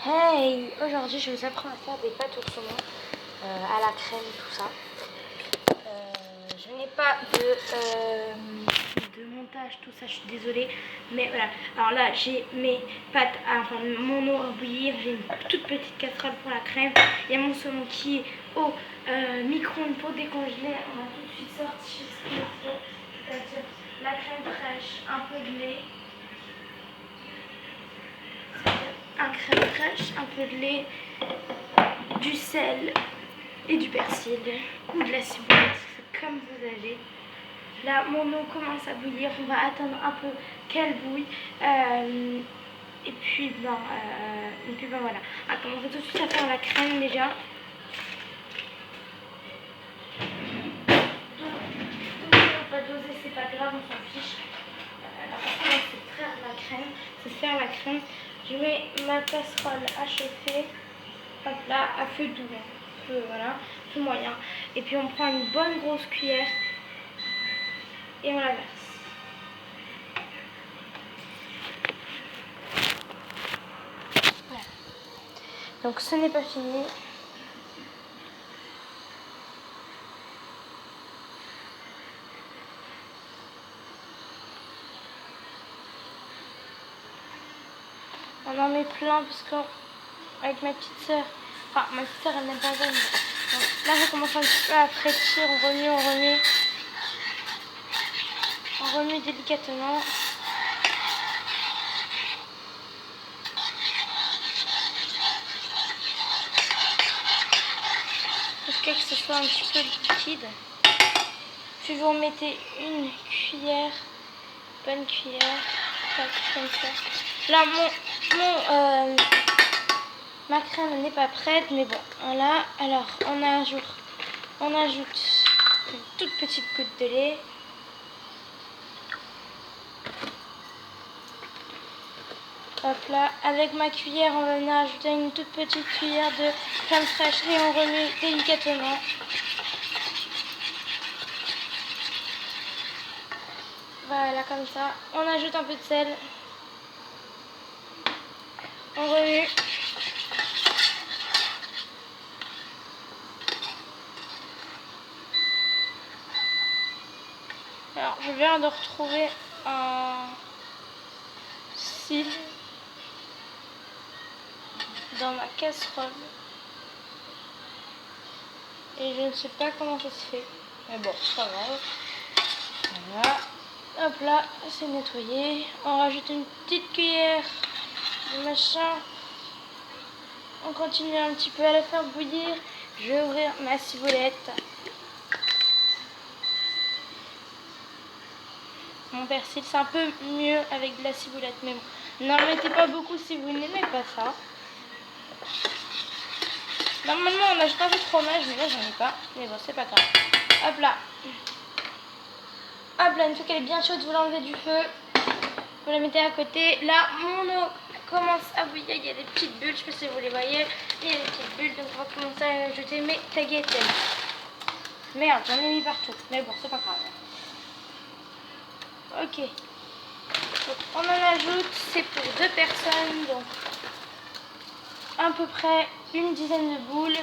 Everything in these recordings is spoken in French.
Hey, aujourd'hui je vous apprends à faire des pâtes au saumon à la crème, tout ça. Je n'ai pas de montage, tout ça, je suis désolée. Mais voilà, alors là j'ai mes pâtes, enfin mon eau à bouillir, j'ai une toute petite casserole pour la crème. Il y a mon saumon qui est au micro-ondes pour décongeler. On va tout de suite sortir ce qu'il faut, c'est-à-dire la crème fraîche, un peu de lait. Un crème fraîche, un peu de lait, du sel et du persil ou de la ciboulette, comme vous avez. Là, mon eau commence à bouillir. On va attendre un peu qu'elle bouille. Et puis, voilà. On commence tout de suite à faire la crème déjà. Pas doser, c'est pas grave, on s'en fiche. L'important, c'est de faire la crème. C'est faire la crème. Je mets ma casserole à chauffer. Hop là, à feu doux, voilà, feu moyen. Et puis on prend une bonne grosse cuillère et on la verse. Voilà. Donc ce n'est pas fini. On en met plein parce qu'avec ma petite soeur, enfin ma petite soeur elle n'aime pas ça. Donc là je commence un petit peu à frétir, on remue délicatement. Jusqu'à ce que ce soit un petit peu liquide. Puis vous remettez une cuillère, bonne cuillère, comme ça. Là ma crème n'est pas prête, mais bon, voilà. Alors on ajoute une toute petite goutte de lait. Hop là, avec ma cuillère, on va venir ajouter une toute petite cuillère de crème fraîche et on remue délicatement. Voilà, comme ça. On ajoute un peu de sel. On remue. Alors, je viens de retrouver un cil dans ma casserole. Et je ne sais pas comment ça se fait. Mais bon, c'est pas grave. Voilà. Hop là, c'est nettoyé. On rajoute une petite cuillère de machin. On continue un petit peu à la faire bouillir. Je vais ouvrir ma ciboulette. Mon persil, c'est un peu mieux avec de la ciboulette. Mais bon, n'en mettez pas beaucoup si vous n'aimez pas ça. Normalement, on ajoute un peu de fromage, mais là, j'en ai pas. Mais bon, c'est pas grave. Hop là. Hop là, une fois qu'elle est bien chaude, vous l'enlevez du feu. Vous la mettez à côté. Là, mon eau commence à bouillir. Il y a des petites bulles, je sais pas si vous les voyez. Il y a des petites bulles, donc on va commencer à ajouter mes tagliatelles. Merde, j'en ai mis partout. Mais bon, c'est pas grave. Ok. Donc, on en ajoute, c'est pour 2 personnes. Donc, à peu près une dizaine de boules.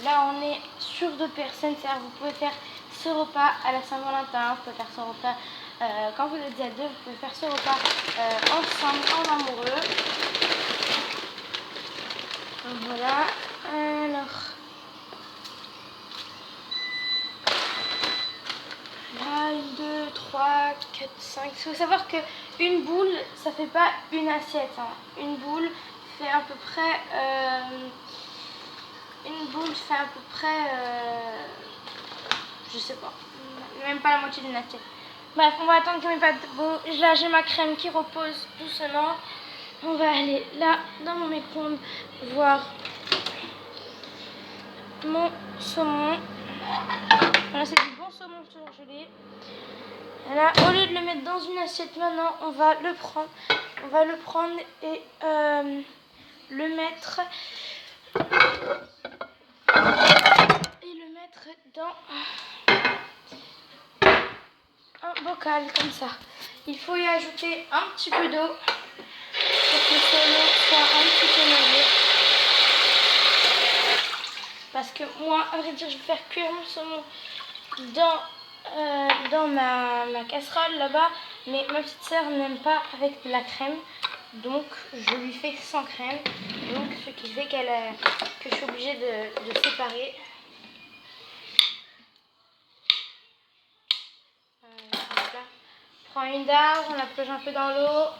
Là, on est sur 2 personnes. C'est-à-dire vous pouvez faire ce repas à la Saint-Valentin. Vous pouvez faire ce repas quand vous êtes à 2. Vous pouvez faire ce repas ensemble, en amoureux. Donc, voilà. Alors... Là, 1, 2, 3, 4, 5. Il faut savoir qu'une boule, ça fait pas une assiette. Hein. Une boule fait à peu près... je sais pas. Même pas la moitié d'une assiette. Bref, on va attendre que mes pâtes bougent. Là, j'ai ma crème qui repose doucement. On va aller là, dans mon micro-ondes, voir mon saumon. Voilà, c'est du bon saumon surgelé. Là, au lieu de le mettre dans une assiette maintenant, on va le prendre et le mettre dans un bocal comme ça. Il faut y ajouter un petit peu d'eau pour que le saumon soit un moi, à vrai dire, je vais faire cuire mon saumon dans ma casserole là-bas. Mais ma petite sœur n'aime pas avec de la crème. Donc je lui fais sans crème. Donc ce qui fait que je suis obligée de séparer. Hop là. Prends une dard, on la plonge un peu dans l'eau.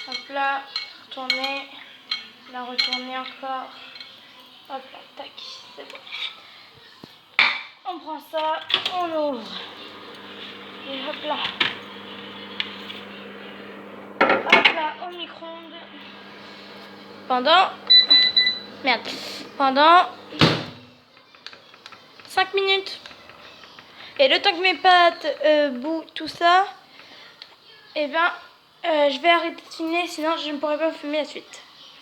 Hop là, retourner. La retourner encore. Hop là, tac, c'est bon. On prend ça, on ouvre. Et hop là. Hop là, au micro-ondes. Pendant 5 minutes. Et le temps que mes pâtes bouent tout ça, eh ben, je vais arrêter de filmer, sinon je ne pourrai pas vous filmer la suite.